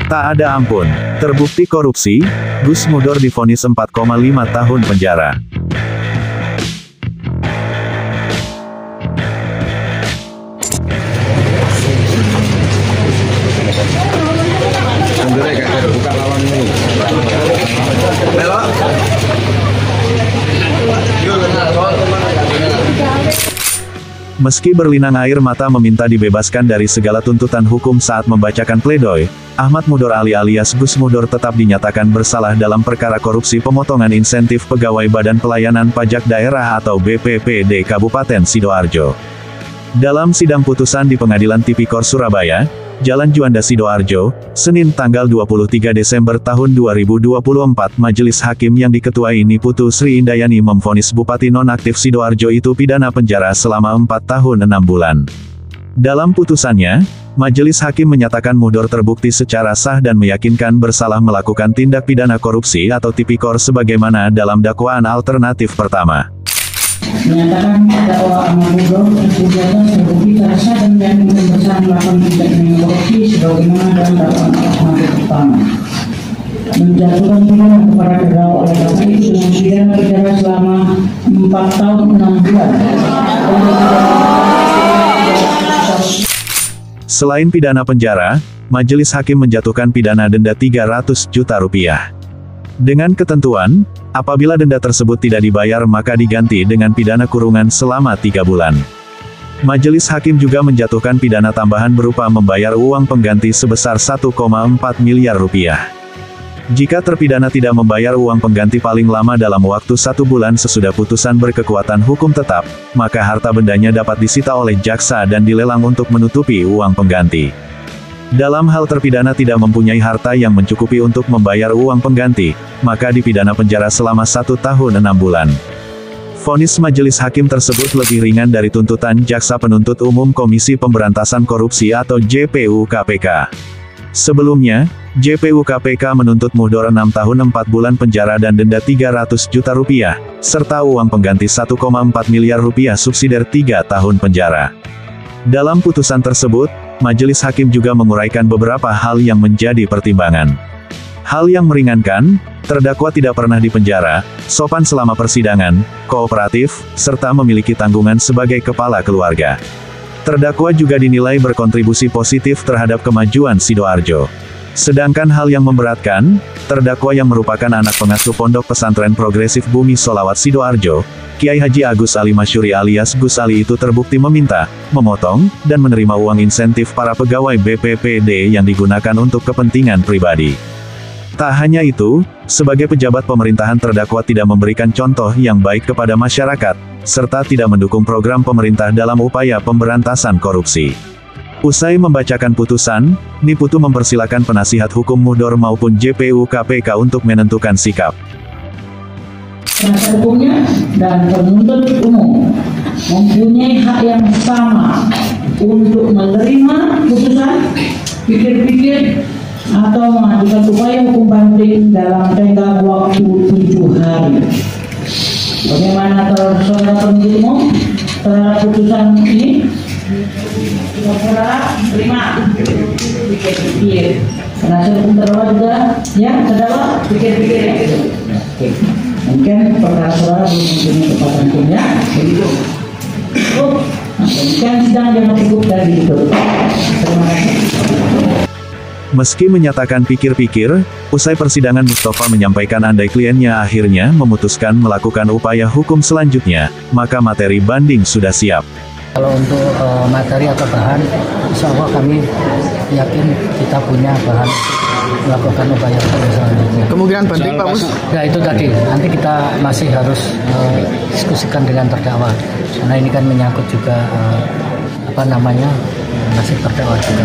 Tak ada ampun. Terbukti korupsi, Gus Muhdor divonis 4,5 tahun penjara. Meski berlinang air mata meminta dibebaskan dari segala tuntutan hukum saat membacakan pledoi, Ahmad Mudhor alias Gus Muhdor tetap dinyatakan bersalah dalam perkara korupsi pemotongan insentif pegawai Badan Pelayanan Pajak Daerah atau BPPD Kabupaten Sidoarjo. Dalam sidang putusan di Pengadilan Tipikor Surabaya, Jalan Juanda Sidoarjo, Senin tanggal 23 Desember tahun 2024, Majelis Hakim yang diketuai Niputu Sri Indayani memvonis Bupati Nonaktif Sidoarjo itu pidana penjara selama 4 tahun 6 bulan. Dalam putusannya, Majelis Hakim menyatakan Muhdor terbukti secara sah dan meyakinkan bersalah melakukan tindak pidana korupsi atau tipikor sebagaimana dalam dakwaan alternatif pertama. Menyatakan terdakwa Ahmad Mudhor terbukti secara sah dan meyakinkan bersalah melakukan tindak pidana korupsi sebagaimana dalam dakwaan alternatif pertama. Menjatuhkan pidana kepada terdakwa oleh KPK dengan pidana penjara selama 4 tahun 6 bulan. Selain pidana penjara, Majelis Hakim menjatuhkan pidana denda 300 juta rupiah. Dengan ketentuan, apabila denda tersebut tidak dibayar maka diganti dengan pidana kurungan selama 3 bulan. Majelis Hakim juga menjatuhkan pidana tambahan berupa membayar uang pengganti sebesar 1,4 miliar rupiah. Jika terpidana tidak membayar uang pengganti paling lama dalam waktu 1 bulan sesudah putusan berkekuatan hukum tetap, maka harta bendanya dapat disita oleh jaksa dan dilelang untuk menutupi uang pengganti. Dalam hal terpidana tidak mempunyai harta yang mencukupi untuk membayar uang pengganti, maka dipidana penjara selama 1 tahun 6 bulan. Vonis Majelis Hakim tersebut lebih ringan dari tuntutan Jaksa Penuntut Umum Komisi Pemberantasan Korupsi atau JPU KPK. Sebelumnya, JPU KPK menuntut Muhdor 6 tahun 4 bulan penjara dan denda 300 juta rupiah, serta uang pengganti 1,4 miliar rupiah subsidiar 3 tahun penjara. Dalam putusan tersebut, Majelis Hakim juga menguraikan beberapa hal yang menjadi pertimbangan. Hal yang meringankan, terdakwa tidak pernah dipenjara, sopan selama persidangan, kooperatif, serta memiliki tanggungan sebagai kepala keluarga. Terdakwa juga dinilai berkontribusi positif terhadap kemajuan Sidoarjo. Sedangkan hal yang memberatkan, terdakwa yang merupakan anak pengasuh Pondok Pesantren Progresif Bumi Sholawat Sidoarjo, Kiai Haji Agus Ali Masyuri alias Gus Ali itu terbukti meminta, memotong, dan menerima uang insentif para pegawai BPPD yang digunakan untuk kepentingan pribadi. Tak hanya itu, sebagai pejabat pemerintahan terdakwa tidak memberikan contoh yang baik kepada masyarakat, serta tidak mendukung program pemerintah dalam upaya pemberantasan korupsi. Usai membacakan putusan, Niputu mempersilakan penasihat hukum Muhdor maupun JPU KPK untuk menentukan sikap. Penasihat hukumnya dan penuntut umum mempunyai hak yang sama untuk menerima putusan, pikir-pikir, atau mengajukan upaya hukum banding dalam tenggang waktu 7 hari. Bagaimana saudara penuntut umum terhadap putusan ini? Saudara terima, pikir-pikir. Penasihat hukum terdakwa juga, ya terdakwa pikir-pikir ya gitu. Mungkin perkara saudara belum mempunyai kekuatan hukumnya, begitu. Mungkin sidang jangan cukup dari itu. Terima kasih. Meski menyatakan pikir-pikir, usai persidangan Mustafa menyampaikan andai kliennya akhirnya memutuskan melakukan upaya hukum selanjutnya, maka materi banding sudah siap. Kalau untuk materi atau bahan, insya Allah kami yakin kita punya bahan melakukan upaya hukum selanjutnya. Kemungkinan banding Pak Mus? Ya itu tadi, nanti kita masih harus diskusikan dengan terdakwa, karena ini kan menyangkut juga nasib terdakwa juga.